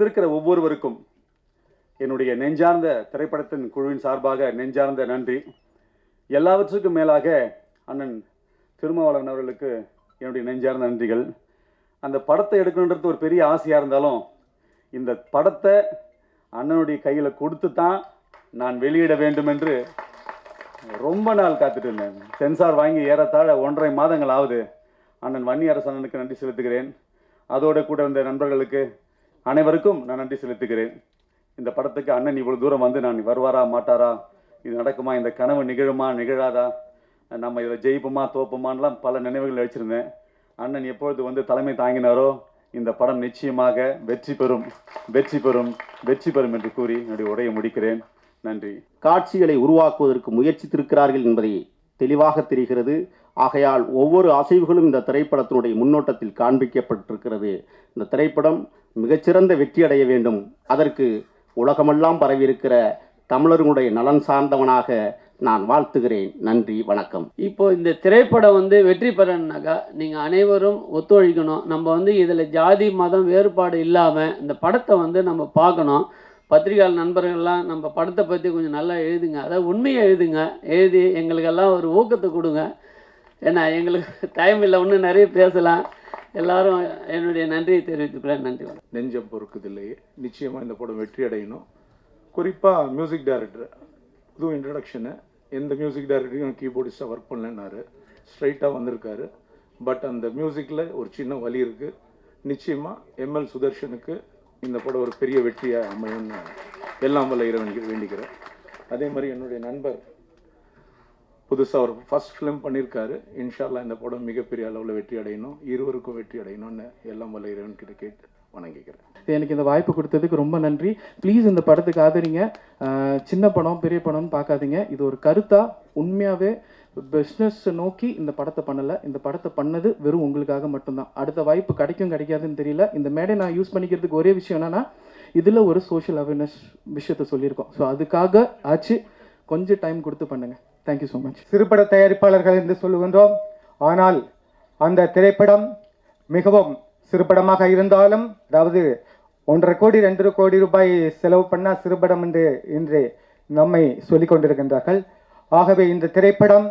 வந்திருக்கிற ஒவ்வொருவருக்கும் என்னுடைய நெஞ்சார்ந்த திரைப்படத்தின் குழுவின் சார்பாக நெஞ்சார்ந்த நன்றி. எல்லாவற்றுக்கும் மேலாக அண்ணன் திருமாவளவன் அவர்களுக்கு என்னுடைய நெஞ்சார்ந்த நன்றிகள். அந்த படத்தை எடுக்கணுன்றது ஒரு பெரிய ஆசையாக இருந்தாலும் இந்த படத்தை அண்ணனுடைய கையில் கொடுத்து தான் நான் வெளியிட வேண்டும் என்று ரொம்ப நாள் காத்துட்டு இருந்தேன். சென்சார் வாங்கி ஏறத்தாழ 1.5 மாதங்கள் ஆகுது. அண்ணன் வன்னியரசனுக்கு நன்றி செலுத்துகிறேன். அதோடு கூட இருந்த நண்பர்களுக்கு அனைவருக்கும் நான் நன்றி செலுத்துகிறேன். இந்த படத்துக்கு அண்ணன் இவ்வளவு தூரம் வந்து நான் வருவாரா மாட்டாரா, இது நடக்குமா, இந்த கனவு நிகழுமா நிகழாதா, நம்ம இதை ஜெயிப்போமா தோப்போமான்லாம் பல நினைவுகள் வச்சிருந்தேன். அண்ணன் எப்பொழுது வந்து தலைமை தாங்கினாரோ இந்த படம் நிச்சயமாக வெற்றி பெறும் வெற்றி பெறும் வெற்றி பெறும் என்று கூறி என்னுடைய உரையை முடிக்கிறேன். நன்றி. காட்சிகளை உருவாக்குவதற்கு முயற்சித்திருக்கிறார்கள் என்பதை தெளிவாக தெரிகிறது. ஆகையால் ஒவ்வொரு அசைவுகளும் இந்த திரைப்படத்தினுடைய முன்னோட்டத்தில் காண்பிக்கப்பட்டிருக்கிறது. இந்த திரைப்படம் மிகச்சிறந்த வெற்றி அடைய வேண்டும். அதற்கு உலகமெல்லாம் பரவியிருக்கிற தமிழர்களுடைய நலன் சார்ந்தவனாக நான் வாழ்த்துகிறேன். நன்றி, வணக்கம். இப்போ இந்த திரைப்படம் வெற்றி பெறணுனாக்கா நீங்கள் அனைவரும் ஒத்துழைக்கணும். நம்ம இதில் ஜாதி மதம் வேறுபாடு இல்லாமல் இந்த படத்தை நம்ம பார்க்கணும். பத்திரிகையாளர் நண்பர்கள்லாம் நம்ம படத்தை பற்றி கொஞ்சம் நல்லா எழுதுங்க, அதாவது உண்மையை எழுதுங்க, எழுதி எங்களுக்கெல்லாம் ஒரு ஊக்கத்தை கொடுங்க. ஏன்னா எங்களுக்கு டைம் இல்லை, இன்னும் நிறைய பேசலாம். எல்லாரும் என்னுடைய நன்றியை தெரிவித்துக்கிறேன். நன்றி. நெஞ்சம் பொறுக்குதில்லையே, நிச்சயமாக இந்த படம் வெற்றி அடையணும். குறிப்பாக மியூசிக் டைரக்டர் புது இன்ட்ரடக்ஷனு. எந்த மியூசிக் டைரக்டரையும் கீபோர்டிஸ்டாக ஒர்க் பண்ணலன்னாரு, ஸ்ட்ரைட்டாக வந்திருக்காரு. பட் அந்த மியூசிக்கில் ஒரு சின்ன வலி இருக்குது. நிச்சயமாக எம்எல் சுதர்ஷனுக்கு இந்த படம் ஒரு பெரிய வெற்றியாக அமையும்னு எல்லாம் வல்ல இறைவனுக்கு வேண்டிக்கிறேன். அதே மாதிரி என்னுடைய நண்பர் புதுசாக ஒரு ஃபர்ஸ்ட் ஃபிலிம் பண்ணியிருக்காரு. இன்ஷா அல்லாஹ் இந்த படம் மிகப்பெரிய அளவில் வெற்றி அடையணும், இருவருக்கும் வெற்றி அடையணும்னு எல்லாம் வல்ல இறைவன்கிட்ட கேட்டு வணங்கிக்கிறேன். எனக்கு இந்த வாய்ப்பு கொடுத்ததுக்கு ரொம்ப நன்றி. ப்ளீஸ் இந்த படத்துக்கு ஆதரிங்க. சின்ன படம் பெரிய படம்னு பார்க்காதீங்க. இது ஒரு கருத்தாக உண்மையாகவே பிஸ்னஸ் நோக்கி இந்த படத்தை பண்ணலை. இந்த படத்தை பண்ணது வெறும் உங்களுக்காக மட்டும்தான். அடுத்த வாய்ப்பு கிடைக்கும் கிடைக்காதுன்னு தெரியல. இந்த மேடை நான் யூஸ் பண்ணிக்கிறதுக்கு ஒரே விஷயம் என்னென்னா, இதில் ஒரு சோஷியல் அவேர்னஸ் விஷயத்தை சொல்லியிருக்கோம். ஸோ அதுக்காக ஆச்சு, கொஞ்சம் டைம் கொடுத்து பண்ணுங்கள். Thank you so much. சிறுபட தயாரிப்பாளர்கள் என்று சொல்லுகின்றோம். ஆனால் அந்த திரைப்படம் மிகவும் சிறுபடமாக இருந்தாலும், அதாவது 1.5 கோடி 2 கோடி ரூபாய் செலவு பண்ணால் சிறுபடம் என்று இன்று நம்மை சொல்லிக் கொண்டிருக்கின்றார்கள். ஆகவே இந்த திரைப்படம்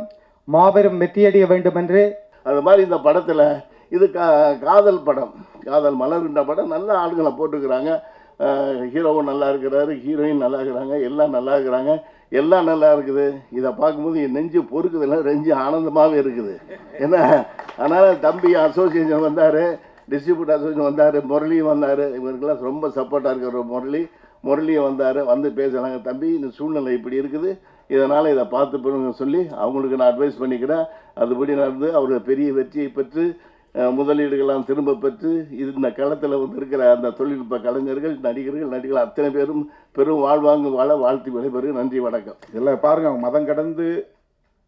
மாபெரும் வெற்றியடைய வேண்டும் என்று. அது மாதிரி இந்த படத்தில் இது காதல் படம், காதல் மலர்கின்ற படம். நல்ல ஆளுங்களை போட்டுக்கிறாங்க. ஹீரோவும் நல்லா இருக்கிறாரு, ஹீரோயின் நல்லா இருக்கிறாங்க, எல்லாம் நல்லா இருக்கிறாங்க, எல்லாம் நல்லா இருக்குது. இதை பார்க்கும்போது என் நெஞ்சு பொறுக்குதில்லை, நெஞ்சு ஆனந்தமாகவே இருக்குது. ஏன்னா அதனால் தம்பி அசோசியேஷன் வந்தார், டிஸ்ட்ரிபியூட்டர் அசோசியேஷன் வந்தார், முரளியும் வந்தார். இவருக்கெல்லாம் ரொம்ப சப்போர்ட்டாக இருக்கிற முரளியும் வந்தார். வந்து பேசுகிறாங்க, தம்பி இந்த சூழ்நிலை இப்படி இருக்குது, இதனால் இதை பார்த்து போடுங்க சொல்லி அவங்களுக்கு நான் அட்வைஸ் பண்ணிக்கிறேன். அதுபடி நடந்து அவர் பெரிய வெற்றியை பெற்று முதலீடுகள்லாம் திரும்ப பெற்று இந்த களத்தில் இருக்கிற அந்த தொழில்நுட்ப கலைஞர்கள், நடிகர்கள் அத்தனை பேரும் பெரும் வாழ்வாங்கு வாழ வாழ்த்து விடைபெறும். நன்றி, வணக்கம். இதில் பாருங்கள், அவங்க மதம் கடந்து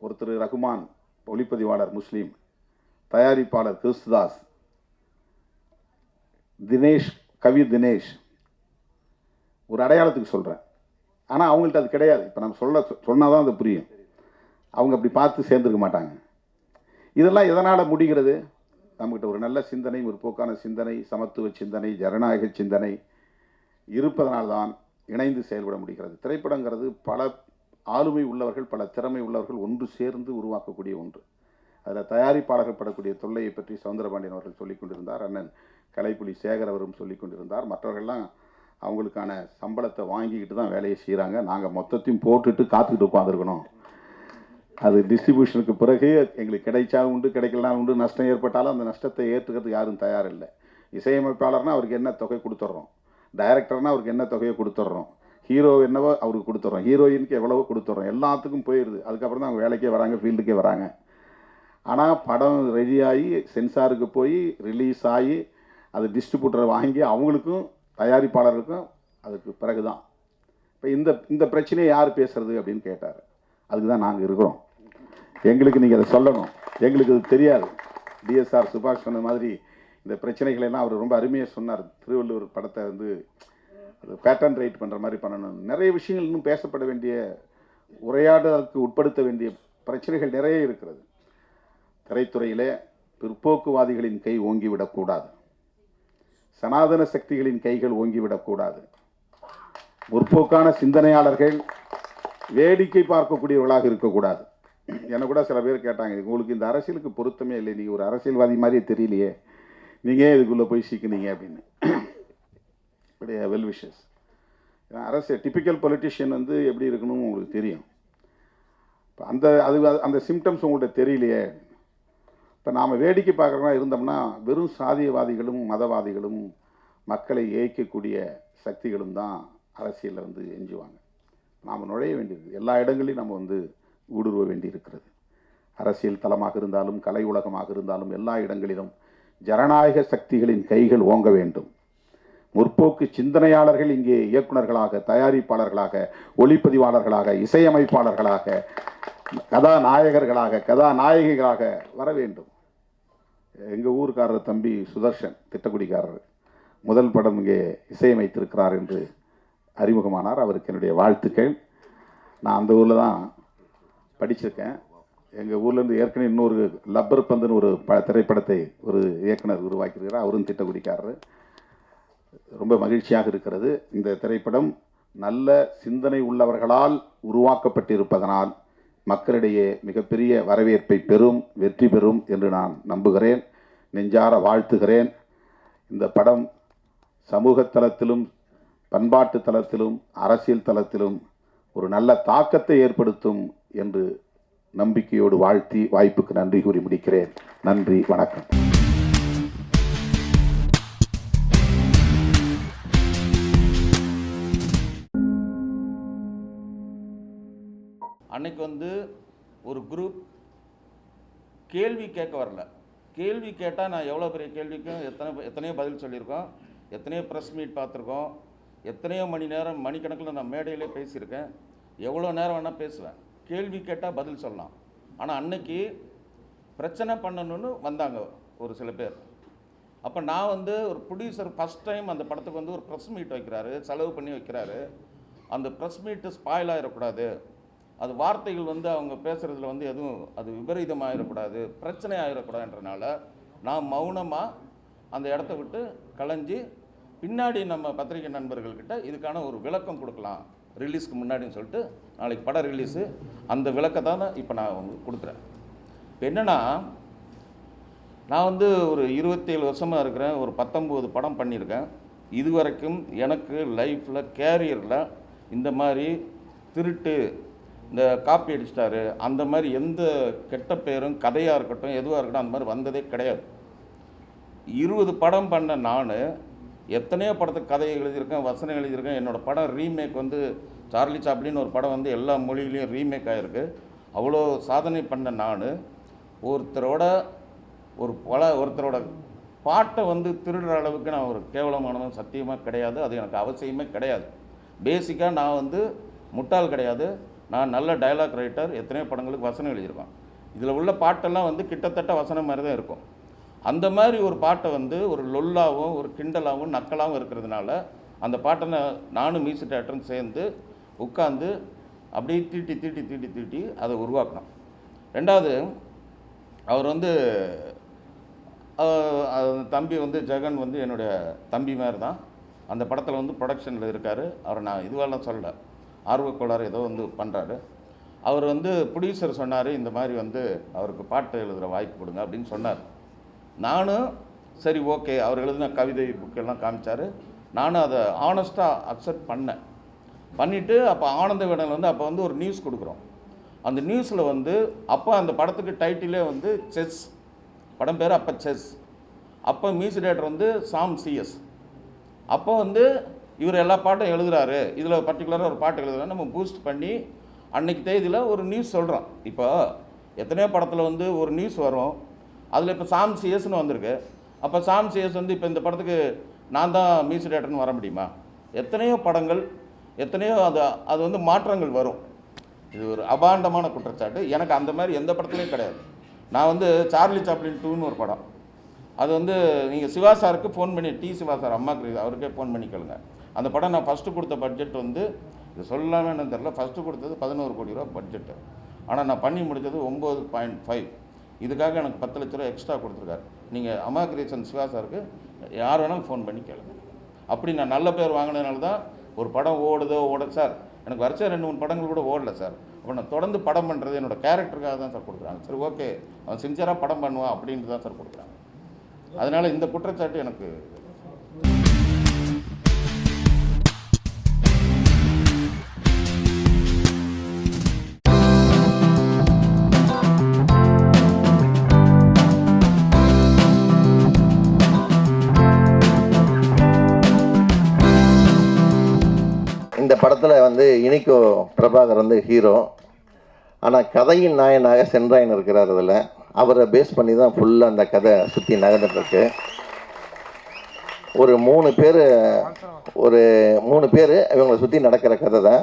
ஒருத்தர் ரகுமான், ஒளிப்பதிவாளர் முஸ்லீம், தயாரிப்பாளர் கிறிஸ்துதாஸ், தினேஷ், கவி தினேஷ், ஒரு அடையாளத்துக்கு சொல்கிறேன். ஆனால் அவங்கள்ட்ட அது கிடையாது. இப்போ நம்ம சொன்னால் தான் அது புரியும். அவங்க அப்படி பார்த்து சேர்ந்துருக்க மாட்டாங்க. இதெல்லாம் எதனால் முடிகிறது? நம்மகிட்ட ஒரு நல்ல சிந்தனை, ஒரு போக்கான சிந்தனை, சமத்துவ சிந்தனை, ஜனநாயக சிந்தனை இருப்பதனால்தான் இணைந்து செயல்பட முடிகிறது. திரைப்படங்கிறது பல ஆளுமை உள்ளவர்கள், பல திறமை உள்ளவர்கள் ஒன்று சேர்ந்து உருவாக்கக்கூடிய ஒன்று. அதில் தயாரிப்பாளர்கள் படக்கூடிய தொல்லையை பற்றி சவுந்தரபாண்டியன் அவர்கள் சொல்லிக் கொண்டிருந்தார். அண்ணன் கலைப்புலி சேகர் அவரும் சொல்லிக் கொண்டிருந்தார். மற்றவர்கள்லாம் அவங்களுக்கான சம்பளத்தை வாங்கிக்கிட்டு தான் வேலையை செய்கிறாங்க. நாங்கள் மொத்தத்தையும் போட்டுட்டு காத்துக்கிட்டு உட்காந்துருக்கணும். அது டிஸ்ட்ரிபியூஷனுக்கு பிறகு எங்களுக்கு கிடைச்சாலும் உண்டு, கிடைக்கலாம் உண்டு. நஷ்டம் ஏற்பட்டாலும் அந்த நஷ்டத்தை ஏற்றுக்கிறதுக்கு யாரும் தயார் இல்லை. இசையமைப்பாளர்னால் அவருக்கு என்ன தொகை கொடுத்துட்றோம், டைரக்டர்னால் அவருக்கு என்ன தொகையை கொடுத்துட்றோம், ஹீரோ என்னவோ அவருக்கு கொடுத்துட்றோம், ஹீரோயினுக்கு எவ்வளவோ கொடுத்துட்றோம். எல்லாத்துக்கும் போயிடுது. அதுக்கப்புறம் தான் அவங்க வேலைக்கே வராங்க, ஃபீல்டுக்கே வராங்க. ஆனால் படம் ரெடியாகி சென்சாருக்கு போய் ரிலீஸ் ஆகி அது டிஸ்ட்ரிபியூட்டரை வாங்கி அவங்களுக்கும் தயாரிப்பாளருக்கும் அதுக்கு பிறகு தான். இப்போ இந்த பிரச்சனையை யார் பேசுறது அப்படின்னு கேட்டார். அதுக்கு தான் நாங்கள் இருக்கிறோம். எங்களுக்கு நீங்கள் அதை சொல்லணும். எங்களுக்கு அது தெரியாது. டிஎஸ்ஆர் சுபாஷ் சொன்ன மாதிரி இந்த பிரச்சனைகளெல்லாம் அவர் ரொம்ப அருமையாக சொன்னார். திருவள்ளுவர் படத்தை அது பேட்டர்ன் ரைட் பண்ணுற மாதிரி பண்ணணும். நிறைய விஷயங்கள் இன்னும் பேசப்பட வேண்டிய, உரையாடலுக்கு உட்படுத்த வேண்டிய பிரச்சனைகள் நிறைய இருக்கிறது. திரைத்துறையிலே பிற்போக்குவாதிகளின் கை ஓங்கிவிடக்கூடாது. சனாதன சக்திகளின் கைகள் ஓங்கிவிடக்கூடாது. முற்போக்கான சிந்தனையாளர்கள் வேடிக்கை பார்க்கக்கூடியவர்களாக இருக்கக்கூடாது. என்னை கூட சில பேர் கேட்டாங்க, உங்களுக்கு இந்த அரசியலுக்கு பொருத்தமே இல்லை, நீங்கள் ஒரு அரசியல்வாதி மாதிரியே தெரியலையே, நீங்கள் ஏன் இதுக்குள்ளே போய் சிக்கினீங்க அப்படின்னு. Well wishes. அரசியல் டிப்பிக்கல் பொலிட்டிஷியன் வந்து எப்படி இருக்கணும்னு உங்களுக்கு தெரியும். இப்போ அந்த சிம்டம்ஸ் உங்கள்கிட்ட தெரியலையே. இப்போ நாம் வேடிக்கை பார்க்குறவங்களா இருந்தோம்னா வெறும் சாதியவாதிகளும் மதவாதிகளும் மக்களை ஏய்க்கக்கூடிய சக்திகளும் தான் அரசியலில் வந்து எஞ்சுவாங்க. நாம் நுழைய வேண்டியது எல்லா இடங்களையும் நம்ம வந்து ஊடுருவ வேண்டியிருக்கிறது. அரசியல் தளமாக இருந்தாலும் கலை உலகமாக இருந்தாலும் எல்லா இடங்களிலும் ஜனநாயக சக்திகளின் கைகள் ஓங்க வேண்டும். முற்போக்கு சிந்தனையாளர்கள் இங்கே இயக்குநர்களாக, தயாரிப்பாளர்களாக, ஒளிப்பதிவாளர்களாக, இசையமைப்பாளர்களாக, கதாநாயகர்களாக, கதாநாயகிகளாக வர வேண்டும். எங்கள் ஊருக்காரர் தம்பி சுதர்ஷன் திட்டக்குடிக்காரர் முதல் படம் இங்கே இசையமைத்திருக்கிறார் என்று அறிமுகமானார். அவருக்கு என்னுடைய வாழ்த்துக்கள். நான் அந்த ஊரில் தான் படிச்சிருக்கேன். எங்கள் ஊர்லேருந்து ஏற்கனவே இன்னொரு லப்பர் பந்துன்னு ஒரு திரைப்படத்தை ஒரு இயக்குனர் உருவாக்கியிருக்கிறார். அவரும் திட்டக்குடிக்காரர். ரொம்ப மகிழ்ச்சியாக இருக்கிறது. இந்த திரைப்படம் நல்ல சிந்தனை உள்ளவர்களால் உருவாக்கப்பட்டிருப்பதனால் மக்களிடையே மிகப்பெரிய வரவேற்பை பெறும், வெற்றி பெறும் என்று நான் நம்புகிறேன், நெஞ்சார வாழ்த்துகிறேன். இந்த படம் சமூக தளத்திலும் பண்பாட்டு தளத்திலும் அரசியல் தளத்திலும் ஒரு நல்ல தாக்கத்தை ஏற்படுத்தும் என்று நம்பிக்கையோடு வாழ்த்தி வாய்ப்புக்கு நன்றி கூறி முடிக்கிறேன். நன்றி, வணக்கம். அன்னைக்கு வந்து ஒரு குரூப் கேள்வி கேட்க வரல. கேள்வி கேட்டால் நான் எவ்வளோ பெரிய கேள்விக்கும் எத்தனையோ பதில் சொல்லியிருக்கோம், எத்தனையோ ப்ரெஸ் மீட் பார்த்துருக்கோம், எத்தனையோ மணி நேரம் மணிக்கணக்கில் நான் மேடையிலே பேசியிருக்கேன், எவ்வளோ நேரம் வேணால் பேசுவேன். கேள்வி கேட்டால் பதில் சொல்லலாம். ஆனால் அன்னைக்கு பிரச்சனை பண்ணணுன்னு வந்தாங்க ஒரு சில பேர். அப்போ நான் வந்து ஒரு ப்ரொடியூசர் ஃபஸ்ட் டைம் அந்த படத்துக்கு வந்து ஒரு ப்ரெஸ் மீட் வைக்கிறாரு, செலவு பண்ணி வைக்கிறாரு. அந்த ப்ரெஸ் மீட்டு ஸ்பாயில் ஆகிடக்கூடாது, அது வார்த்தைகள் வந்து அவங்க பேசுகிறதுல வந்து எதுவும் அது விபரீதமாகிடக்கூடாது, பிரச்சனை ஆகிடக்கூடாதுன்றனால நான் மௌனமாக அந்த இடத்த விட்டு கலைஞ்சி பின்னாடி நம்ம பத்திரிகை நண்பர்கள்கிட்ட இதுக்கான ஒரு விளக்கம் கொடுக்கலாம் ரிலீஸ்க்கு முன்னாடின்னு சொல்லிட்டு, நாளைக்கு படம் ரிலீஸு, அந்த விளக்கத்தை தான் இப்போ நான் உங்களுக்கு கொடுக்குறேன். இப்போ என்னென்னா, நான் வந்து ஒரு 27 வருஷமாக இருக்கிறேன், ஒரு 19 படம் பண்ணியிருக்கேன். இது வரைக்கும் எனக்கு லைஃப்பில் கேரியரில் இந்த மாதிரி திருட்டு, இந்த காப்பி அடிச்சிட்டாரு, அந்த மாதிரி எந்த கெட்ட பேரும் கதையாக இருக்கட்டும் எதுவாக இருக்கட்டும் அந்த மாதிரி வந்ததே கிடையாது. 20 படம் பண்ண நான் எத்தனையோ படத்துக்கு கதையை எழுதியிருக்கேன், வசனம் எழுதியிருக்கேன். என்னோடய படம் ரீமேக் வந்து சார்லி சாப்ளின் ஒரு படம் வந்து எல்லா மொழியிலையும் ரீமேக் ஆகிருக்கு. அவ்வளோ சாதனை பண்ண நான் ஒருத்தரோட பாட்டை வந்து திருடுற அளவுக்கு நான் ஒரு கேவலமானவன் சத்தியமாக கிடையாது. அது எனக்கு அவசியமே கிடையாது. பேசிக்காக நான் வந்து முட்டாள் கிடையாது. நான் நல்ல டயலாக் ரைட்டர், எத்தனையோ படங்களுக்கு வசனம் எழுதியிருக்கேன். இதில் உள்ள பாட்டெல்லாம் வந்து கிட்டத்தட்ட வசனம் மாதிரி தான் இருக்கும். அந்த மாதிரி ஒரு பாட்டை வந்து ஒரு லொல்லாகவும் ஒரு கிண்டலாகவும் நக்கலாகவும் இருக்கிறதுனால அந்த பாட்டை நானும் மியூசிக் டைரக்டரும் சேர்ந்து உட்காந்து அப்படியே தீட்டி அதை உருவாக்கணும். ரெண்டாவது, அவர் வந்து தம்பி வந்து ஜெகன் வந்து என்னுடைய தம்பி மாதிரி தான். அந்த படத்தில் வந்து ப்ரொடக்ஷனில் இருக்கார். அவரை நான் இதுவெல்லாம் சொல்லலை, ஆர்வக்கோளாறு ஏதோ வந்து பண்ணுறாரு. அவர் வந்து ப்ரொடியூசர் சொன்னார், இந்த மாதிரி வந்து அவருக்கு பாட்டு எழுதுகிற வாய்ப்பு கொடுங்க அப்படின்னு சொன்னார். நானும் சரி ஓகே, அவர் எழுதின கவிதை புக்கெல்லாம் காமிச்சார். நானும் அதை ஆனஸ்ட்டாக அக்செப்ட் பண்ணிவிட்டு அப்போ ஆனந்த விகடன் வந்து அப்போ வந்து ஒரு நியூஸ் கொடுக்குறோம். அந்த நியூஸில் வந்து அப்போ அந்த படத்துக்கு டைட்டிலே வந்து செஸ், படம் பேர் அப்போ செஸ். அப்போ மியூசிக் டைரக்டர் வந்து சாம் சிஎஸ். அப்போ வந்து இவர் எல்லா பாட்டும் எழுதுகிறாரு, இதில் பர்டிகுலராக ஒரு பாட்டு எழுதுறாரு, நம்ம பூஸ்ட் பண்ணி அன்னைக்கு தேதியில் ஒரு நியூஸ் சொல்கிறோம். இப்போ எத்தனையோ படத்தில் வந்து ஒரு நியூஸ் வரும், அதில் இப்போ சாம் சிஎஸ்ன்னு வந்திருக்கு. அப்போ சாம் சிஎஸ் வந்து இப்போ இந்த படத்துக்கு நான் தான் மியூசிக் டைரக்டர்னு வர முடியுமா? எத்தனையோ படங்கள், எத்தனையோ அது வந்து மாற்றங்கள் வரும். இது ஒரு அபாண்டமான குற்றச்சாட்டு. எனக்கு அந்த மாதிரி எந்த படத்துலையும் கிடையாது. நான் வந்து சார்லி சாப்ளின் 2ன்னு ஒரு படம், அது வந்து நீங்கள் சிவா சாருக்கு ஃபோன் பண்ணி, சிவா சார் அம்மாக்கு அவருக்கே ஃபோன் பண்ணி கேளுங்க. அந்த படம் நான் ஃபஸ்ட்டு கொடுத்த பட்ஜெட் வந்து, இது சொல்லலாமே என்னன்னு தெரில, ஃபஸ்ட்டு கொடுத்தது 11 கோடி ரூபா பட்ஜெட்டு. ஆனால் நான் பண்ணி முடித்தது 9.5. இதுக்காக எனக்கு 10 லட்ச ரூபா எக்ஸ்ட்ரா கொடுத்துருக்காரு. நீங்கள் அம்மா கிரியேஷன் சிவா சாருக்கு யார் வேணாலும் ஃபோன் பண்ணி கேளுங்க. அப்படி நான் நல்ல பேர் வாங்கினதுனால தான் ஒரு படம் ஓடுதோ சார் எனக்கு வரிசை 2-3 படங்கள் கூட ஓடல சார். அப்போ நான் தொடர்ந்து படம் பண்ணுறது என்னோடய கேரக்டருக்காக தான் சார் கொடுக்குறாங்க. சரி ஓகே அவன் சின்சியராக படம் பண்ணுவான் அப்படின்ட்டு தான் சார் கொடுக்குறாங்க. அதனால் இந்த குற்றச்சாட்டு எனக்கு இந்த படத்தில் வந்து இனிக்கோ பிரபாகர் வந்து ஹீரோ. ஆனால் கதையின் நாயனாக சென்றாயன் இருக்கிறார். அதில் அவரை பேஸ் பண்ணி தான் ஃபுல்லாக அந்த கதை சுற்றி நகர்ந்துட்டுருக்கு. ஒரு 3 பேர் இவங்களை சுற்றி நடக்கிற கதை தான்.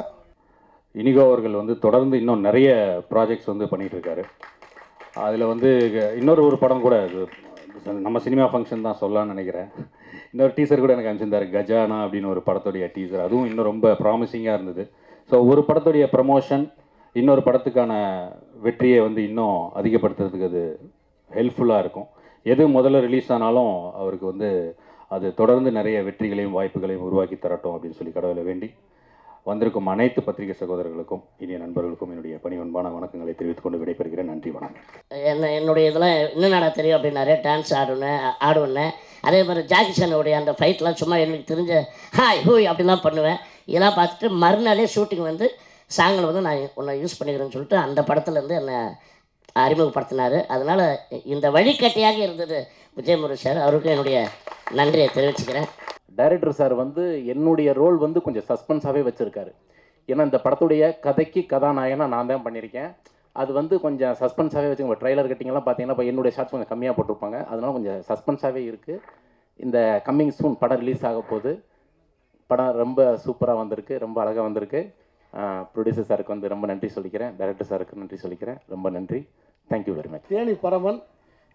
இனிகோ அவர்கள் வந்து தொடர்ந்து இன்னும் நிறைய ப்ராஜெக்ட்ஸ் வந்து பண்ணிகிட்ருக்காரு. அதில் வந்து இன்னொரு படம் கூட நம்ம சினிமா ஃபங்க்ஷன் தான் சொல்லலாம்னு நினைக்கிறேன். இன்னொரு டீசர் கூட எனக்கு அனுப்பிச்சிருந்தார், கஜானா அப்படின்னு ஒரு படத்துடைய டீசர். அதுவும் இன்னும் ரொம்ப ப்ராமிசிங்காக இருந்தது. ஸோ ஒரு படத்துடைய ப்ரமோஷன் இன்னொரு படத்துக்கான வெற்றியை வந்து இன்னும் அதிகப்படுத்துறதுக்கு அது ஹெல்ப்ஃபுல்லாக இருக்கும். எது முதல்ல ரிலீஸ் ஆனாலும் அவருக்கு வந்து அது தொடர்ந்து நிறைய வெற்றிகளையும் வாய்ப்புகளையும் உருவாக்கி தரட்டும் அப்படின்னு சொல்லி கடவுளை வேண்டி வந்திருக்கும் அனைத்து பத்திரிகை சகோதரர்களுக்கும் இனிய நண்பர்களுக்கும் என்னுடைய பணிவன்பான வணக்கங்களை தெரிவித்துக் கொண்டு விடைபெறுகிறேன். நன்றி, வணக்கம். என்னுடைய இதெல்லாம் என்ன நட தெரியும் அப்படின்னு நிறைய டான்ஸ் ஆடுவேன். அதே மாதிரி ஜாக்கி சானுடைய அந்த ஃபைட்லாம் சும்மா எனக்கு தெரிஞ்ச ஹாய் ஹூய் அப்படிலாம் பண்ணுவேன். இதெல்லாம் பார்த்துட்டு மறுநாளே ஷூட்டிங் வந்து சாங்கில் வந்து நான் உன்னை யூஸ் பண்ணிக்கிறேன்னு சொல்லிட்டு அந்த படத்துலேருந்து என்னை அறிமுகப்படுத்தினார். அதனால் இந்த வழிகாட்டியாக இருந்தது விஜயமுருகன் சார், அவருக்கும் என்னுடைய நன்றியை தெரிவிச்சுக்கிறேன். டைரக்டர் சார் வந்து என்னுடைய ரோல் வந்து கொஞ்சம் சஸ்பென்ஸாகவே வச்சுருக்காரு. ஏன்னா இந்த படத்துடைய கதைக்கு கதாநாயகனாக நான் தான் பண்ணியிருக்கேன். அது வந்து கொஞ்சம் சஸ்பென்ஸாகவே வச்சுக்கோங்க. ட்ரைலர் கட்டிங்கெல்லாம் பார்த்தீங்கன்னா இப்போ என்னுடைய ஷார்ட்ஸ் கொஞ்சம் கம்மியாக போட்டிருப்பாங்க. அதனால் கொஞ்சம் சஸ்பென்ஸாகவே இருக்குது. இந்த கம்மிங் சூன் படம் ரிலீஸ் ஆக போகுது. படம் ரொம்ப சூப்பராக வந்திருக்கு, ரொம்ப அழகாக வந்திருக்கு. ப்ரொடியூசர் சாருக்கு வந்து ரொம்ப நன்றி சொல்லிக்கிறேன். டைரக்டர் சாருக்கு நன்றி சொல்லிக்கிறேன். ரொம்ப நன்றி. Thank you very much. Theni Paraman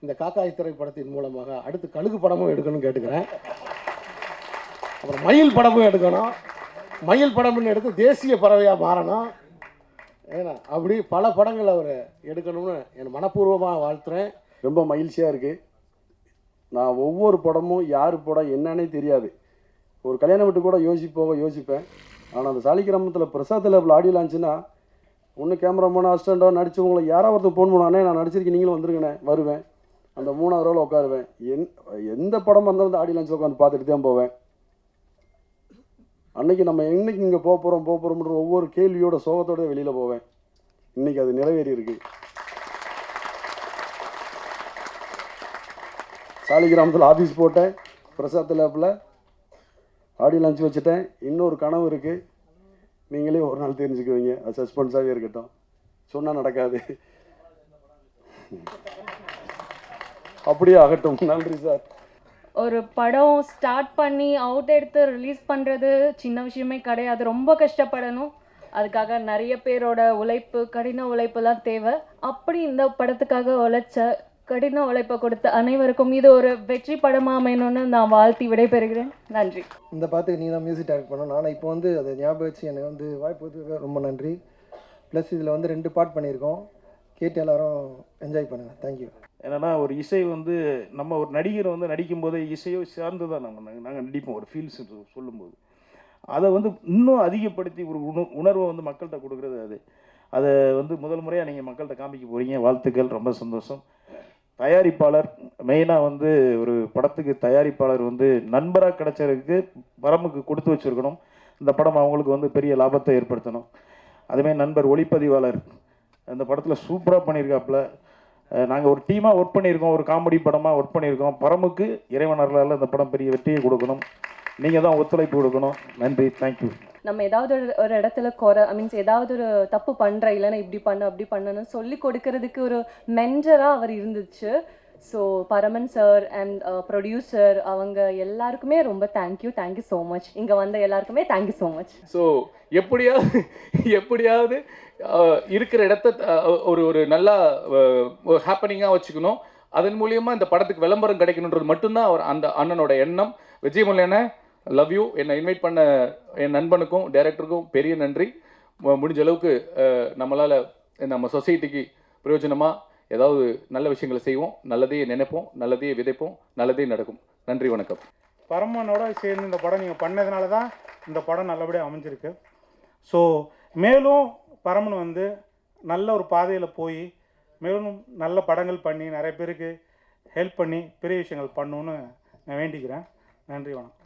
இந்த காக்காய் திரைப்படத்தின் மூலமாக அடுத்து கழுகு படமும் எடுக்கணும்னு கேட்டுக்கிறேன். அப்புறம் மயில் படமும் எடுக்கணும். மயில் படம்னு எடுத்து தேசிய பறவையாக மாறணும். ஏன்னா அப்படி பல படங்கள் அவர் எடுக்கணும்னு என் மனப்பூர்வமாக வாழ்த்துறேன். ரொம்ப மகிழ்ச்சியாக இருக்குது. நான் ஒவ்வொரு படமும் யார் படம் என்னன்னே தெரியாது. ஒரு கல்யாண வீட்டு கூட யோசிப்பேன். ஆனால் அந்த சாலிகிராமத்தில் பிரசாத் லேபில் ஆடியோ லான்ச்சுன்னா ஒன்று கேமராமேனோ அசிஸ்டண்ட்டோ நடிச்சவங்களை யாராவது ஒருத்தர் ஃபோன் பண்ணுவானே நான் நடிச்சிருக்கேன் நீங்களும் வந்துருங்கண்ணே வருவேன். அந்த 3வது ரோவில் உட்காருவேன். எந்த படமாக இருந்தாலும் அந்த ஆடியோ லான்ச்சில் உட்காந்து பார்த்துட்டு தான் போவேன். அன்றைக்கி நம்ம என்னைக்கு இங்கே போகிறோம்ன்ற ஒவ்வொரு கேள்வியோட சோகத்தோட வெளியில் போவேன். இன்றைக்கி அது நிறைவேறி இருக்கு. சாலிகிராமத்தில் ஆஃபீஸ் போட்டேன், பிரசாத் லேபில் ஆடியோ லான்ச் வச்சுட்டேன். இன்னொரு கனவு இருக்குது, நீங்களே ஒரு நாள் தெரிஞ்சுக்குவீங்க. அது சஸ்பென்ஸாகவே இருக்கட்டும், சொன்னால் நடக்காது. அப்படியே ஆகட்டும். நன்றி சார். ஒரு படம் ஸ்டார்ட் பண்ணி அவுட் எடுத்து ரிலீஸ் பண்ணுறது சின்ன விஷயமே கிடையாது. ரொம்ப கஷ்டப்படணும். அதுக்காக நிறைய பேரோட உழைப்பு, கடின உழைப்புலாம் தேவை. அப்படி இந்த படத்துக்காக உழைச்ச, கடின உழைப்பை கொடுத்த அனைவருக்கும் இது ஒரு வெற்றி படமாக அமையணும்னு நான் வாழ்த்தி விடைபெறுகிறேன். நன்றி. இந்த படத்துக்கு நீ தான் மியூசிக் டைரக்ட் பண்ணணும். நான் இப்போ வந்து அதை ஞாபகம் வச்சு எனக்கு வந்து வாய்ப்பு ரொம்ப நன்றி. ப்ளஸ் இதில் வந்து 2 பார்ட் பண்ணியிருக்கோம். கேட்டு எல்லாரும் என்ஜாய் பண்ணுங்கள். தேங்க்யூ. என்னென்னா ஒரு இசை வந்து நம்ம ஒரு நடிகர் வந்து நடிக்கும்போது இசையோ சார்ந்து தான் நாங்கள் நடிப்போம். ஒரு ஃபீல்ஸ் சொல்லும்போது அதை வந்து இன்னும் அதிகப்படுத்தி ஒரு உணர்வை வந்து மக்கள்கிட்ட கொடுக்குறது அதை வந்து முதல் முறையாக நீங்கள் மக்கள்கிட்ட காமிக்க போகிறீங்க. வாழ்த்துக்கள், ரொம்ப சந்தோஷம். தயாரிப்பாளர் மெயினாக வந்து ஒரு படத்துக்கு தயாரிப்பாளர் வந்து நண்பராக கிடைச்சதுக்கு பரமுக்கு கொடுத்து வச்சுருக்கணும். இந்த படம் அவங்களுக்கு வந்து பெரிய லாபத்தை ஏற்படுத்தணும். அதுமாதிரி நண்பர் ஒளிப்பதிவாளர் அந்த படத்தில் சூப்பராக பண்ணியிருக்காப்புல. நாங்கள் ஒரு டீமாக ஒர்க் பண்ணியிருக்கோம், ஒரு காமெடி படமாக ஒர்க் பண்ணியிருக்கோம். பரமுக்கு இறைவனர்களால் இந்த படம் பெரிய வெற்றியை கொடுக்கணும். நீங்கள் தான் ஒத்துழைப்பு கொடுக்கணும். நன்றி, தேங்க்யூ. நம்ம ஏதாவது ஒரு இடத்துல மீன்ஸ் ஏதாவது ஒரு தப்பு பண்ணுற, இல்லைன்னா இப்படி பண்ணு அப்படி பண்ணுன்னு சொல்லி கொடுக்கறதுக்கு ஒரு மென்டராக அவர் இருந்துச்சு. So Paraman sir and producer அவங்க எல்லாருக்குமே ரொம்ப தேங்க்யூ ஸோ மச். இங்கே வந்த எல்லாருக்குமே தேங்க்யூ ஸோ மச். ஸோ எப்படியாவது இருக்கிற இடத்த ஒரு நல்லா ஹாப்பனிங்காக வச்சுக்கணும். அதன் மூலியமாக இந்த படத்துக்கு விளம்பரம் கிடைக்கணுன்றது மட்டும்தான் அவர் அந்த அண்ணனோட எண்ணம். Vijayamurugan love you. என்னை இன்வைட் பண்ண என் நண்பனுக்கும் டைரக்டருக்கும் பெரிய நன்றி. முடிஞ்ச அளவுக்கு நம்மளால் நம்ம சொசைட்டிக்கு பிரயோஜனமாக ஏதாவது நல்ல விஷயங்களை செய்வோம், நல்லதையே நினைப்போம், நல்லதையே விதைப்போம், நல்லதே நடக்கும். நன்றி, வணக்கம். பரமனோட சேர்ந்து இந்த படம் நீங்கள் பண்ணதுனால தான் இந்த படம் நல்லபடியாக அமைஞ்சிருக்கு. ஸோ மேலும் பரமன் வந்து நல்ல ஒரு பாதையில் போய் மேலும் நல்ல படங்கள் பண்ணி நிறைய பேருக்கு ஹெல்ப் பண்ணி பெரிய விஷயங்கள் பண்ணணுன்னு நான் வேண்டிக்கிறேன். நன்றி, வணக்கம்.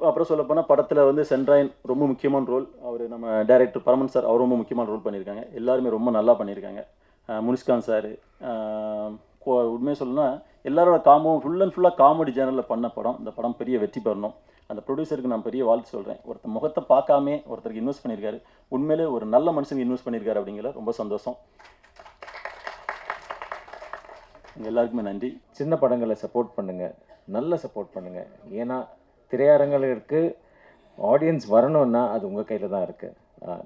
அப்புறம் சொல்லப்போனால் படத்தில் வந்து சென்ட்ராயன் ரொம்ப முக்கியமான ரோல். அவர் நம்ம டைரக்டர் பரமன் சார் அவர் ரொம்ப முக்கியமான ரோல் பண்ணியிருக்காங்க. எல்லாருமே ரொம்ப நல்லா பண்ணியிருக்காங்க. முனிஷ்காந்த் சார் உண்மையாக சொல்லணும்னா எல்லாரோட ஃபுல் அண்ட் ஃபுல்லாக காமெடி ஜேனலில் பண்ண படம். இந்த படம் பெரிய வெற்றி பெறணும். அந்த ப்ரொடியூசருக்கு நான் பெரிய வாழ்த்து சொல்கிறேன். ஒருத்தர் முகத்தை பார்க்காமே ஒருத்தருக்கு இன்வெஸ்ட் பண்ணியிருக்காரு. உண்மையிலே ஒரு நல்ல மனுஷனுக்கு இன்வெஸ்ட் பண்ணியிருக்காரு அப்படிங்கிற ரொம்ப சந்தோஷம். எல்லாருக்குமே நன்றி. சின்ன படங்களை சப்போர்ட் பண்ணுங்கள், நல்ல சப்போர்ட் பண்ணுங்கள். ஏன்னா திரையரங்களுக்கு ஆடியன்ஸ் வரணும்னா அது உங்கள் கையில் தான் இருக்குது.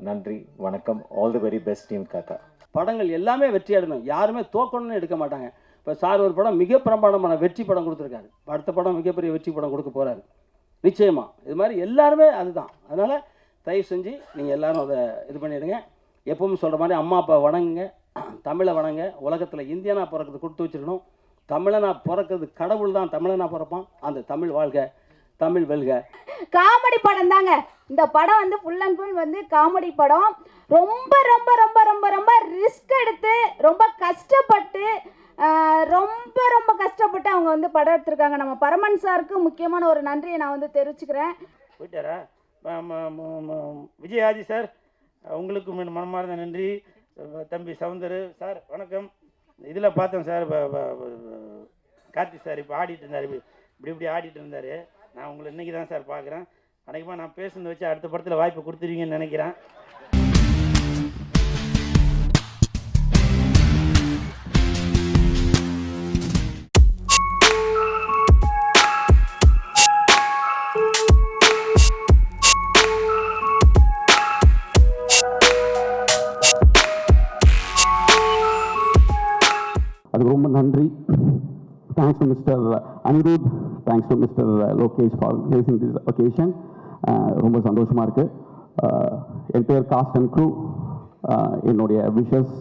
நன்றி, வணக்கம். All the very best team காக்கா. படங்கள் எல்லாமே வெற்றி அடையணும். யாருமே தோக்கணும்னு எடுக்க மாட்டாங்க. இப்போ சார் ஒரு படம் மிக பிரமாண்டமான வெற்றி படம் கொடுத்துருக்காரு. அடுத்த படம் மிகப்பெரிய வெற்றி படம் கொடுக்க போகிறாரு நிச்சயமாக. இது மாதிரி எல்லாருமே அதுதான். அதனால் தயவு செஞ்சு நீங்கள் எல்லோரும் அதை இது பண்ணிவிடுங்க. எப்பவும் சொல்கிற மாதிரி அம்மா அப்பா வணங்குங்க, தமிழை வணங்க. உலகத்தில் இந்தியனா பிறக்கிறது கொடுத்து வச்சுருக்கணும். தமிழனா பிறக்கிறது கடவுள் தான் தமிழனா பிறப்பான். அந்த தமிழ் வாழ்க, தமிழ் வெல்க. காமெடி படம் தாங்க இந்த படம் வந்து ஃபுல் அண்ட் ஃபுல் வந்து காமெடி படம். ரொம்ப ரொம்ப ரொம்ப ரொம்ப ரொம்ப ரிஸ்க் எடுத்து ரொம்ப கஷ்டப்பட்டு ரொம்ப கஷ்டப்பட்டு அவங்க வந்து படம் எடுத்திருக்காங்க. நம்ம பரமன் சாருக்கு முக்கியமான ஒரு நன்றியை நான் வந்து தெரிவிச்சுக்கிறேன். போயிட்டாரா விஜயாஜி சார், உங்களுக்கு மனமார்ந்த நன்றி. தம்பி சவுந்தர் சார் வணக்கம். இதில் பார்த்தேன் சார், கார்த்தி சார் இப்போ ஆடிட்டு இருந்தார், இப்படி ஆடிட்டு இருந்தார். நான் உங்களை இன்றைக்கி தான் சார் பார்க்குறேன். அன்றைக்குமா நான் பேசுனது வச்சு அடுத்த படத்தில் வாய்ப்பு கொடுத்துருவீங்கன்னு நினைக்கிறேன். அதுக்கு ரொம்ப நன்றி. Thanks to mister Anirudh, thanks to mister Lokesh for facing this occasion. ரொம்ப சந்தோஷமாக இருக்குது. என் பேர் காஸ்ட் அண்ட் க்ரூ, என்னுடைய விஷஸ்.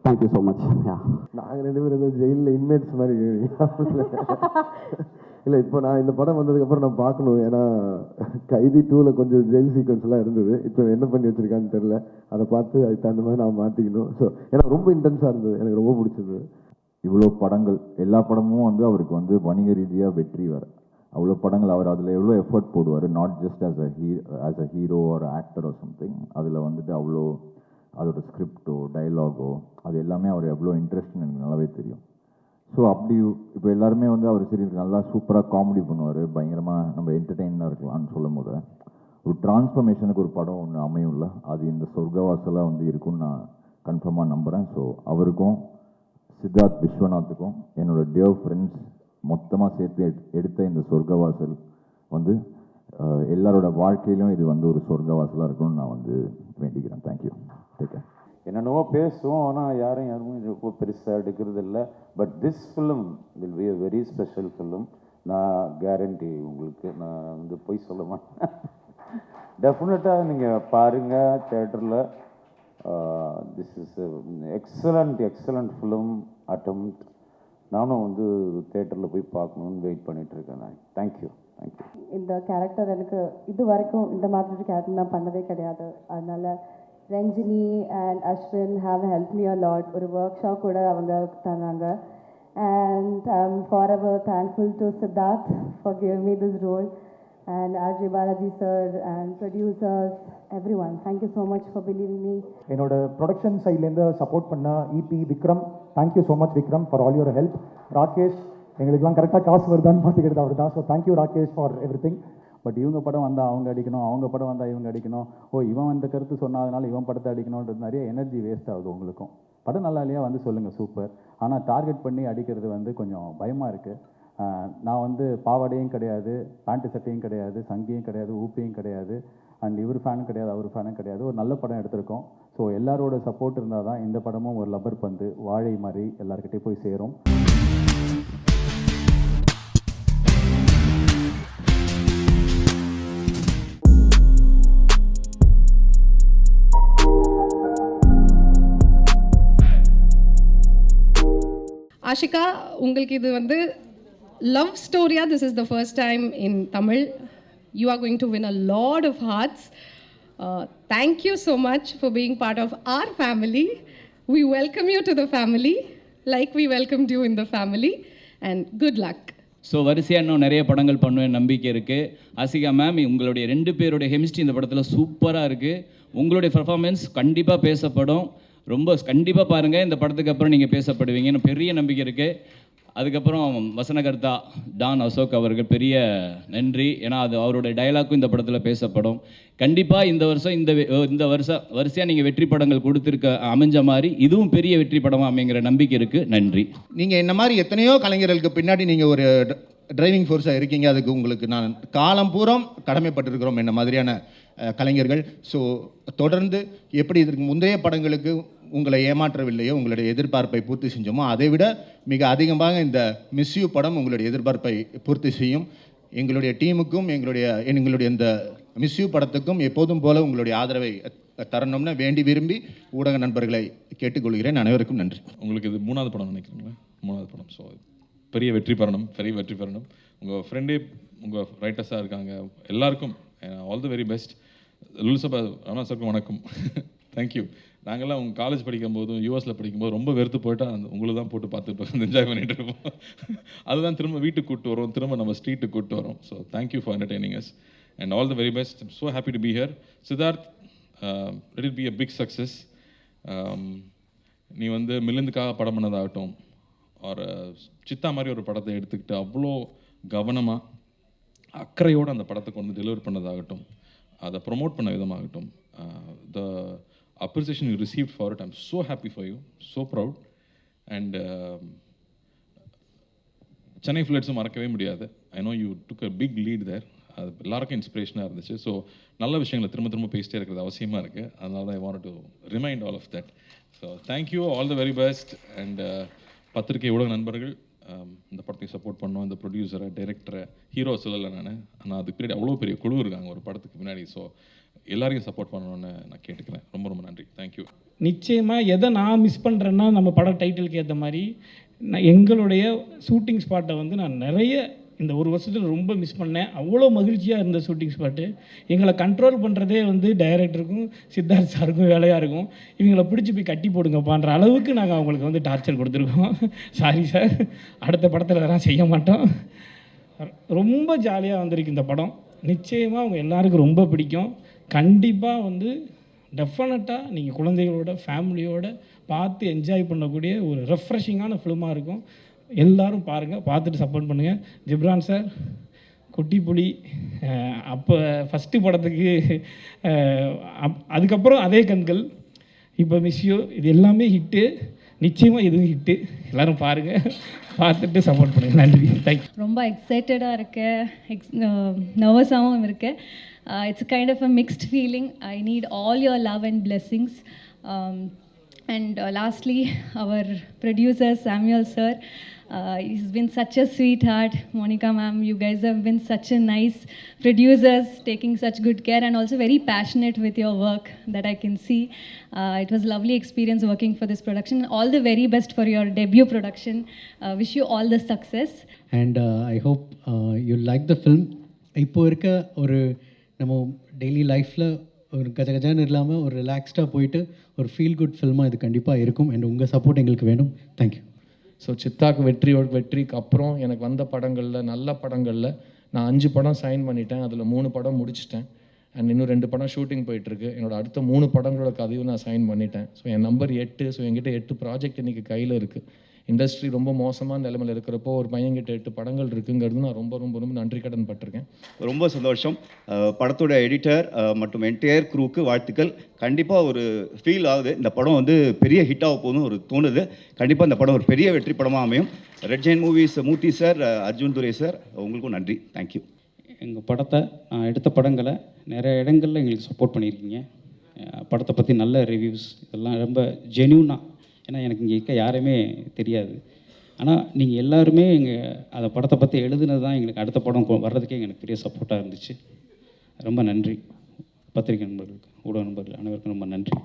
Thank you so much. நாங்கள் 2 பேரும் ஏதோ ஜெயிலில் இன்மேட்ஸ் மாதிரி இல்லை. இப்போ நான் இந்த படம் வந்ததுக்கப்புறம் நான் பார்க்கணும். ஏன்னா கைதி 2ல் கொஞ்சம் ஜெயில் சீக்வன்ஸ்லாம் இருந்தது. இப்போ என்ன பண்ணி வச்சுருக்கான்னு தெரில. அதை பார்த்து அதுக்கு தகுந்த மாதிரி நான் மாற்றிக்கணும். ஸோ ஏன்னா ரொம்ப இன்டென்ஸாக இருந்தது, எனக்கு ரொம்ப பிடிச்சது. இவ்வளோ படங்கள், எல்லா படமும் வந்து அவருக்கு வந்து வணிக ரீதியாக வெற்றி வர அவ்வளோ படங்கள். அவர் அதில் எவ்வளோ எஃபர்ட் போடுவார், not just as a hero ஒரு ஆக்டர் ஆர் சம்திங். அதில் வந்துட்டு அவ்வளோ அதோட ஸ்கிரிப்டோ டைலாகோ அது எல்லாமே அவர் எவ்வளோ இன்ட்ரெஸ்ட்னு எனக்கு நல்லாவே தெரியும். ஸோ அப்படி இப்போ எல்லாருமே வந்து அவர் சரி நல்லா சூப்பராக காமெடி பண்ணுவார், பயங்கரமாக நம்ம என்டர்டெயினாக இருக்கலாம்னு சொல்லும் போது ஒரு டிரான்ஸ்ஃபர்மேஷனுக்கு ஒரு படம் ஒன்று அமையும்ல, அது இந்த சொர்க்கவாசலாக வந்து இருக்குன்னு நான் கன்ஃபார்மாக நம்புகிறேன். ஸோ அவருக்கும் சித்தார்த் விஸ்வநாத்துக்கும் என்னோட டியர் ஃப்ரெண்ட்ஸ் மொத்தமாக சேர்த்து எடுத்த இந்த சொர்க்கவாசல் வந்து எல்லாரோட வாழ்க்கையிலும் இது வந்து ஒரு சொர்க்கவாசலாக இருக்கும்னு நான் வந்து வேண்டிக்கிறேன். தேங்க்யூ. Take care. என்னென்னவோ பேசுவோம், ஆனால் யாரும் ரொம்ப பெருசாக எடுக்கிறது இல்லை. But this film will be a very special film. நான் கேரண்டி உங்களுக்கு, நான் வந்து போய் சொல்ல மாட்டேன். டெஃபினட்டாக நீங்கள் பாருங்கள் தேட்டரில். This is excellent film attempt. நானும் வந்து தேட்டரில் போய் பார்க்கணுன்னு வெயிட் பண்ணிகிட்ருக்கேன். நான் தேங்க்யூ. இந்த கேரக்டர் எனக்கு இது வரைக்கும் இந்த மாதிரி கேரக்டர் நான் பண்ணதே கிடையாது. அதனால் Ranjini and Ashwin have help me a lot. ஒரு ஒர்க் ஷாப் கூட அவங்க தந்தாங்க. And I am forever thankful to Siddharth for giving me this role and RJ Balaji sir and producers, everyone. Thank you so much for believing me. என்னோட production சைட்லேருந்து support பண்ண EB Vikram, thank you so much Vikram for all your help. Rakesh, எங்களுக்கெல்லாம் கரெக்டாக காசு வருதான்னு பார்த்துக்கிறது அவர் தான். So thank you Rakesh for every thing. But இவங்க படம் வந்தால் அவங்க அடிக்கணும், அவங்க படம் வந்தால் இவங்க அடிக்கணும், இவன் இந்த கருத்து சொன்னதுனால இவன் படத்தை அடிக்கணுன்றது நிறைய எனர்ஜி வேஸ்ட் ஆகுது உங்களுக்கும். படம் நல்லா இல்லையா வந்து சொல்லுங்கள், சூப்பர். ஆனால் டார்கெட் பண்ணி அடிக்கிறது வந்து கொஞ்சம் பயமாக இருக்குது. நான் வந்து பாவாடையும் கிடையாது, பேண்ட்டு சட்டையும் கிடையாது, சங்கியும் கிடையாது, ஊப்பியும் கிடையாது, அண்ட் இவர் ஃபேனும் கிடையாது, அவர் ஃபேனும் கிடையாது. ஒரு நல்ல படம் எடுத்திருக்கோம். ஸோ எல்லாரோட சப்போர்ட் இருந்தால் தான் இந்த படமும் ஒரு லப்பர் பந்து வாழை மாதிரி எல்லாருக்கிட்டே போய் சேரும். ஆஷிகா, உங்களுக்கு இது வந்து love story, this is the first time in Tamil. You are going to win a lot of hearts. Thank you so much for being part of our family. We welcome you to the family like we welcomed you in the family, and good luck. So வரிசையாக இன்னும் நிறைய படங்கள் பண்ணுவேன் நம்பிக்கை இருக்குது. Ashika ma'am, உங்களுடைய 2 பேருடைய chemistry இந்த படத்தில் சூப்பராக இருக்குது. உங்களுடைய பர்ஃபார்மன்ஸ் கண்டிப்பாக பேசப்படும். ரொம்ப கண்டிப்பாக பாருங்கள், இந்த படத்துக்கு அப்புறம் நீங்கள் பேசப்படுவீங்கன்னு பெரிய நம்பிக்கை இருக்குது. அதுக்கப்புறம் வசனகர்த்தா டான் அசோக் அவர்கள் பெரிய நன்றி. ஏன்னா அது அவருடைய டயலாக்கும் இந்த படத்தில் பேசப்படும். கண்டிப்பாக இந்த வருஷம் இந்த வரிசையாக நீங்கள் வெற்றி படங்கள் கொடுத்துருக்க அமைஞ்ச மாதிரி இதுவும் பெரிய வெற்றி படமாக அமைங்கிற நம்பிக்கை இருக்குது. நன்றி. நீங்கள் என்ன மாதிரி எத்தனையோ கலைஞர்களுக்கு பின்னாடி நீங்கள் ஒரு டிரைவிங் ஃபோர்ஸாக இருக்கீங்க. அதுக்கு உங்களுக்கு நான் காலம் பூரம் கடமைப்பட்டிருக்கிறோம் என்ன மாதிரியான கலைஞர்கள். ஸோ தொடர்ந்து எப்படி இதற்கு முந்தைய படங்களுக்கு உங்களை ஏமாற்றவில்லையோ, உங்களுடைய எதிர்பார்ப்பை பூர்த்தி செஞ்சோமோ, அதை விட மிக அதிகமாக இந்த மிஸ் யூ படம் உங்களுடைய எதிர்பார்ப்பை பூர்த்தி செய்யும். எங்களுடைய டீமுக்கும் எங்களுடைய இந்த மிஸ் யூ படத்துக்கும் எப்போதும் போல உங்களுடைய ஆதரவை தரணும்னு வேண்டி விரும்பி ஊடக நண்பர்களை கேட்டுக்கொள்கிறேன். அனைவருக்கும் நன்றி. உங்களுக்கு இது 3வது படம் நினைக்கிறீங்களா? 3வது படம். ஸோ பெரிய வெற்றி பெறணும். உங்கள் ஃப்ரெண்டே உங்கள் ரைட்டர்ஸாக இருக்காங்க. எல்லாருக்கும் ஆல் தி வெரி பெஸ்ட். லுல்சபா ராமா சாருக்கும் வணக்கம். தேங்க்யூ. நாங்கள்லாம் உங்கள் காலேஜ் படிக்கும்போதும் யூஎஸில் படிக்கும்போது ரொம்ப வெறுத்து போயிட்டா உங்களுக்கு தான் போட்டு பார்த்துட்டு என்ஜாய் பண்ணிகிட்டு இருப்போம். அதுதான் திரும்ப வீட்டுக்கு கூப்பிட்டு வரோம், திரும்ப நம்ம ஸ்ட்ரீட்டுக்கு கூப்பிட்டு வரோம். So thank you for entertaining us and all the very best. I'm so happy to be here. Siddharth, let it be a big success. நீ வந்து மில்லுந்துக்காக படம் பண்ணதாகட்டும், ஒரு சித்தா மாதிரி ஒரு படத்தை எடுத்துக்கிட்டு அவ்வளோ கவனமாக அக்கறையோடு அந்த படத்தை கொண்டு டெலிவர் பண்ணதாகட்டும், அதை ப்ரொமோட் பண்ண விதமாகட்டும், த appreciation you received for it, I'm so happy for you, so proud. And Chennai Floods மறக்கவே முடியாது. I know you took a big lead there. அது எல்லாருக்கும் இன்ஸ்பிரேஷனாக இருந்துச்சு. ஸோ நல்ல விஷயங்களை திரும்ப பேசிட்டே இருக்கிறது அவசியமாக இருக்குது. அதனால தான் I wanted to remind all of that. So thank you, all the very best. And பத்திரிகை ஊடக நண்பர்கள், இந்த படத்துக்கு சப்போர்ட் பண்ணோம். இந்த ப்ரொடியூசரை, டைரக்டரை, ஹீரோ சொல்லலை நான், ஆனால் அதுக்கு பின்னாடி அவ்வளோ பெரிய குழு இருக்காங்க ஒரு படத்துக்கு பின்னாடி. ஸோ எல்லாரையும் சப்போர்ட் பண்ணணும்னு நான் கேட்டுக்கிறேன். ரொம்ப நன்றி. தேங்க்யூ. நிச்சயமாக எதை நான் மிஸ் பண்ணுறேன்னா, நம்ம படம் டைட்டிலுக்கு ஏற்ற மாதிரி நான் எங்களுடைய ஷூட்டிங் ஸ்பாட்டை வந்து நான் நிறைய இந்த ஒரு வருஷத்தில் ரொம்ப மிஸ் பண்ணேன். அவ்வளோ மகிழ்ச்சியாக இருந்த ஷூட்டிங் ஸ்பாட்டு. எங்களை கண்ட்ரோல் பண்ணுறதே வந்து டைரக்டருக்கும் சித்தார்த் சாருக்கும் வேலையாக இருக்கும். இவங்களை பிடிச்சி போய் கட்டி போடுங்கப்பான்ற அளவுக்கு நாங்கள் அவங்களுக்கு வந்து டார்ச்சர் கொடுத்துருக்கோம். சாரி சார், அடுத்த படத்தில் அதெல்லாம் செய்ய மாட்டோம். ரொம்ப ஜாலியாக வந்திருக்கு இந்த படம். நிச்சயமாக அவங்க எல்லாருக்கும் ரொம்ப பிடிக்கும். கண்டிப்பாக வந்து டெஃபினட்டாக நீங்கள் குழந்தைகளோட ஃபேமிலியோடு பார்த்து என்ஜாய் பண்ணக்கூடிய ஒரு ரெஃப்ரெஷிங்கான ஃபிலிமாக இருக்கும். எல்லோரும் பாருங்கள், பார்த்துட்டு சப்போர்ட் பண்ணுங்கள். ஜிப்ரான் சார், குட்டி புலி, அப்போ ஃபஸ்ட்டு படத்துக்கு அதுக்கப்புறம் அதே கண்கள், இப்போ மிஸ் யூ, இது எல்லாமே ஹிட்டு. நிச்சயமாக இதுவும் ஹிட்டு. எல்லோரும் பாருங்கள், பார்த்துட்டு சப்போர்ட் பண்ணுங்கள். நன்றி. தேங்க்யூ. ரொம்ப எக்ஸைட்டடாக இருக்கேன், நர்வஸாகவும் இருக்கேன். It's a kind of a mixed feeling. I need all your love and blessings. And lastly, our producer Samuel sir, he's been such a sweetheart. Monica ma'am, you guys have been such a nice producers, taking such good care and also very passionate with your work that I can see. It was a lovely experience working for this production. All the very best for your debut production. Wish you all the success. And I hope you like the film. இப்போ இருக்க ஒரு நம்ம daily லைஃப்பில் ஒரு கஜகஜான்னு இல்லாமல் ஒரு ரிலாக்ஸ்டாக போயிட்டு ஒரு ஃபீல் குட் ஃபில்மாக இது கண்டிப்பாக இருக்கும். அண்ட் உங்கள் சப்போர்ட் எங்களுக்கு வேணும். தேங்க்யூ. ஸோ சித்தாக்கு வெற்றிக்கு அப்புறம் எனக்கு வந்த படங்களில், நல்ல படங்களில் நான் 5 படம் சைன் பண்ணிட்டேன். அதில் 3 படம் முடிச்சிட்டேன். அண்ட் இன்னும் 2 படம் ஷூட்டிங் போயிட்டுருக்கு. என்னோடய அடுத்த 3 படங்களோட கதையும் நான் சைன் பண்ணிட்டேன். ஸோ என் நம்பர் 8. ஸோ என்கிட்ட 8 ப்ராஜெக்ட் இன்றைக்கி கையில் இருக்குது. இண்டஸ்ட்ரி ரொம்ப மோசமான நிலைமையில் இருக்கிறப்போ ஒரு பையன்கிட்ட 8 படங்கள் இருக்குங்கிறது நான் ரொம்ப ரொம்ப ரொம்ப நன்றி கடன் பட்டிருக்கேன். ரொம்ப சந்தோஷம். படத்தோட எடிட்டர் மற்றும் என்டையர் க்ரூக்கு வாழ்த்துக்கள். கண்டிப்பாக ஒரு ஃபீல் ஆகுது, இந்த படம் வந்து பெரிய ஹிட்டாக போகுதுன்னு ஒரு தோணுது. கண்டிப்பாக இந்த படம் ஒரு பெரிய வெற்றி படமாக அமையும். ரெட் ஜெயின் மூவிஸ் மூர்த்தி சார், அர்ஜுன் துரை சார், உங்களுக்கும் நன்றி. தேங்க்யூ. எங்கள் படத்தை நான் எடுத்த படங்களை நிறைய இடங்களில் எங்களுக்கு சப்போர்ட் பண்ணியிருக்கீங்க. படத்தை பற்றி நல்ல ரிவ்யூஸ் இதெல்லாம் ரொம்ப ஜென்யூனாக, ஏன்னா எனக்கு இங்கே இருக்க யாருமே தெரியாது. ஆனால் நீங்கள் எல்லாருமே அந்த படத்தை பற்றி எழுதுனது தான் எங்களுக்கு அடுத்த படம் வர்றதுக்கே எனக்கு பெரிய சப்போர்ட்டாக இருந்துச்சு. ரொம்ப நன்றி. பத்திரிகை நண்பர்களுக்கு, ஊடக நண்பர்கள் அனைவருக்கும் ரொம்ப நன்றி.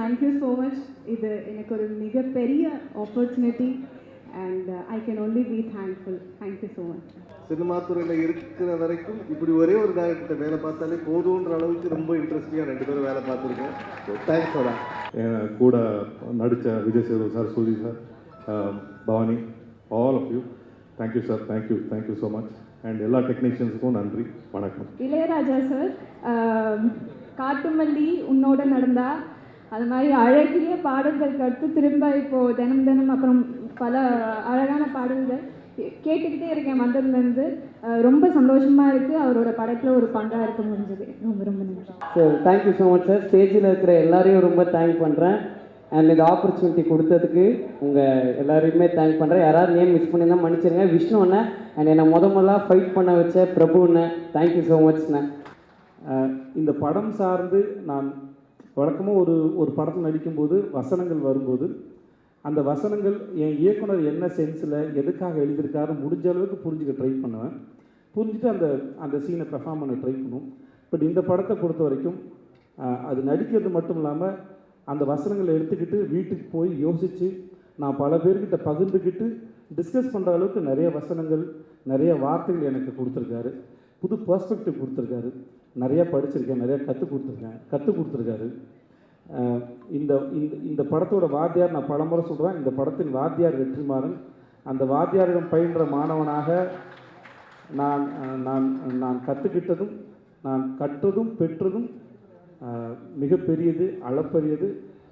Thank you so much. இது எனக்கு ஒரு மிகப்பெரிய opportunity and I can only be thankful. Thank you so much. Cinema துறையில் இருக்கிற வரைக்கும் இப்படி ஒரே ஒரு டேரக்டர்கிட்ட வேலை பார்த்தாலே போதுன்ற அளவுக்கு ரொம்ப இன்ட்ரெஸ்டிங்காக 2 பேரும் வேலை பார்த்துருக்கேன். Thanks for that. கூட நடித்த Vijay Sethu sir, Soori sir, Bhavani, all of you, thank you sir, thank you so much. And எல்லா டெக்னீஷியன்ஸுக்கும் நன்றி, வணக்கம். இளையராஜா சார், காட்டுமல்லி உன்னோட நடந்தா, அது மாதிரி அழகிய பாடல்களுக்கு அடுத்து திரும்ப இப்போது தினம் அப்புறம் பல அழகான பாடல்கள் கேட்டுக்கிட்டே இருக்கேன் வந்ததுலேருந்து. ரொம்ப சந்தோஷமாக இருக்குது அவரோட படத்தில் ஒரு பங்காக இருக்க முடிஞ்சது. ரொம்ப நன்றி sir. Thank you so much sir. ஸ்டேஜில் இருக்கிற எல்லாரையும் ரொம்ப தேங்க் பண்ணுறேன். அண்ட் இந்த ஆப்பர்ச்சுனிட்டி கொடுத்ததுக்கு உங்கள் எல்லாரையுமே தேங்க் பண்ணுறேன். யாராவது நேம் மிஸ் பண்ணியிருந்தால் மன்னிச்சிருங்க. விஷ்ணு அண்ணன் அண்ட் என்னை முதல்ல ஃபைட் பண்ண வச்ச பிரபு அண்ணன், தேங்க்யூ ஸோ மச்ண்ணே. இந்த படம் சார்ந்து நான் வழக்கமாக ஒரு படத்தில் நடிக்கும்போது வசனங்கள் வரும்போது அந்த வசனங்கள் என் இயக்குனர் என்ன சென்ஸில் எதுக்காக எழுதியிருக்காரு முடிஞ்ச அளவுக்கு புரிஞ்சுக்க ட்ரை பண்ணுவேன். புரிஞ்சுட்டு அந்த சீனை பெர்ஃபார்ம் பண்ண ட்ரை பண்ணும். பட் இந்த படத்தை பொறுத்த வரைக்கும் அது நடிக்கிறது மட்டும் இல்லாமல் அந்த வசனங்களை எடுத்துக்கிட்டு வீட்டுக்கு போய் யோசித்து நான் பல பேர்கிட்ட பகிர்ந்துக்கிட்டு டிஸ்கஸ் பண்ணுற அளவுக்கு நிறைய வசனங்கள், நிறைய வார்த்தைகள் எனக்கு கொடுத்துருக்காரு. புது பர்ஸ்பெக்டிவ் கொடுத்துருக்காரு. நிறையா படிச்சிருக்கேன், நிறையா கற்றுக் கொடுத்துருக்காரு. இந்த படத்தோட வாத்தியார் நான் பலமுறை சொல்கிறேன், இந்த படத்தின் வாத்தியார் வெற்றிமாறன். அந்த வாத்தியாரிடம் பயின்ற மாணவனாக நான் கற்றுக்கிட்டதும் நான் கற்றதும் பெற்றதும் மிகப்பெரியது, அளப்பரியது.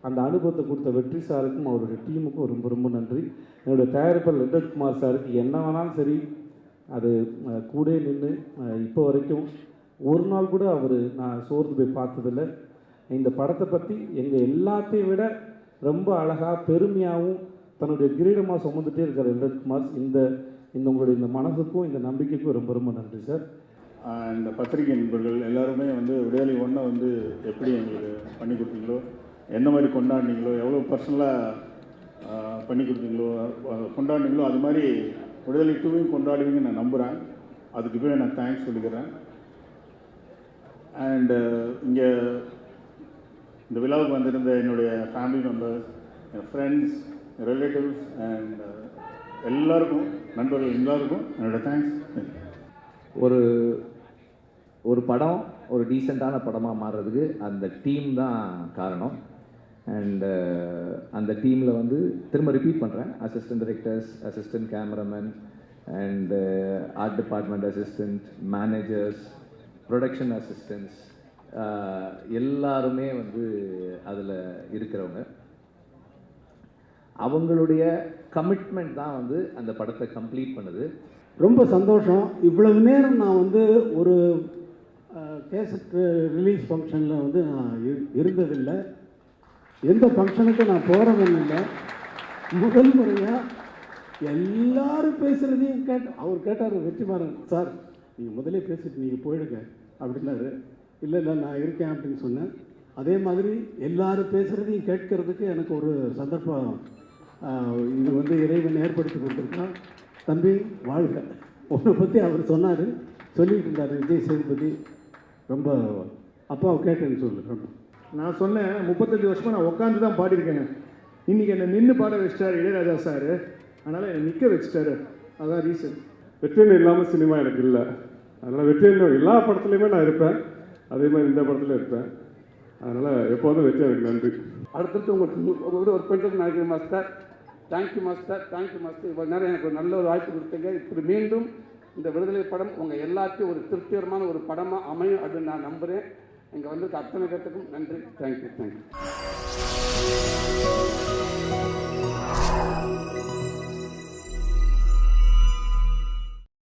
அந்த அனுபவத்தை கொடுத்த வெற்றி சாருக்கும் அவருடைய டீமுக்கும் ரொம்ப ரொம்ப நன்றி. என்னுடைய தயாரிப்பாளர் லலித்குமார் சாருக்கு என்ன வேணாலும் சரி அது கூட நின்று இப்போ வரைக்கும் ஒரு நாள் கூட நான் சோர்ந்து போய் பார்த்ததில்லை. இந்த படத்தை பற்றி எங்கள் எல்லாத்தையும் விட ரொம்ப அழகாக பெருமையாகவும் தன்னுடைய கிரீடமாக சுமந்துட்டே இருக்கிற லலித்குமார், இந்த உங்களுடைய இந்த மனசுக்கும் இந்த நம்பிக்கைக்கும் ரொம்ப ரொம்ப நன்றி சார். இந்த பத்திரிகை நண்பர்கள் எல்லாருமே விடுதலை 1 எப்படி எங்களுக்கு பண்ணி கொடுத்தீங்களோ, என்ன மாதிரி கொண்டாடினீங்களோ, எவ்வளோ பர்சனலாக பண்ணி கொடுத்தீங்களோ கொண்டாடினீங்களோ, அது மாதிரி விடுதலை 2வையும் கொண்டாடுவீங்கன்னு நான் நம்புகிறேன். அதுக்கு போய் நான் தேங்க்ஸ் சொல்லிக்கிறேன். அண்டு இங்கே இந்த விழாவுக்கு வந்திருந்த என்னுடைய family members, N friends, relatives and எல்லாருக்கும், நண்பர்கள் எல்லாருக்கும் என்னோடய தேங்க்ஸ். ஒரு படம் ஒரு டீசெண்டான படமாக மாறுறதுக்கு அந்த டீம் தான் காரணம். அண்டு அந்த டீமில் திரும்ப ரிப்பீட் பண்ணுறேன், assistant directors, assistant cameraman and art department assistant, managers, production assistants, எல்லாருமே அதில் இருக்கிறவங்க. அவங்களுடைய கமிட்மெண்ட் தான் அந்த படத்தை கம்ப்ளீட் பண்ணுது. ரொம்ப சந்தோஷம். இவ்வளவு நேரம் நான் ஒரு கேசட் ரிலீஸ் ஃபங்க்ஷனில் நான் இருந்ததில்லை. எந்த ஃபங்க்ஷனுக்கு நான் போகிறதும் இல்லை. முதல் முறையாக எல்லாரும் பேசுகிறதையும் அவர் கேட்டார் வெற்றிமாறன் சார், நீங்கள் முதலே பேசிட்டு நீங்கள் போயிடுங்க அப்படின்னாரு. இல்லை நான் இருக்கேன் அப்படின்னு சொன்னேன். அதே மாதிரி எல்லாரும் பேசுகிறதையும் கேட்கறதுக்கு எனக்கு ஒரு சந்தர்ப்பம் இது இறைவன் ஏற்படுத்தி கொடுத்துருக்கான். தம்பி வாழ்க. உன்னை பற்றி அவர் சொன்னார், சொல்லிகிட்டு இருந்தார் விஜய் சேதுபதி. ரொம்ப அப்பாவை கேட்டேன்னு சொல்லு. நான் சொன்னேன் 35 வருஷமாக நான் உட்காந்து தான் பாடியிருக்கேங்க. இன்றைக்கி என்னை நின்று பாட வச்சிட்டார் இளையராஜா சார். அதனால் என்னை நிற்க வச்சிட்டாரு. அதான் ரீசன். வெற்றியன் இல்லாமல் சினிமா எனக்கு இல்லை. அதனால் வெற்றியன் எல்லா படத்துலையுமே நான் இருப்பேன். அதே மாதிரி இந்த படத்தில் இருப்பேன். அதனால் எப்போதும் வெற்றியனுக்கு நன்றி. அடுத்தடுத்து உங்களுக்கு ஒரு பெண்கள் நினைக்கிறேன் master. Thank you master, thank you master. இவ்வளோ நேரம் எனக்கு ஒரு நல்ல ஒரு வாய்ப்பு கொடுத்தீங்க. இப்படி மீண்டும் இந்த விடுதலை படம் உங்கள் எல்லாத்தையும் ஒரு திருப்திகரமான ஒரு படமாக அமையும் அப்படின்னு நான் நம்புகிறேன். இங்கே வந்திருக்க அத்தனை பேர்த்துக்கும் நன்றி. தேங்க்யூ.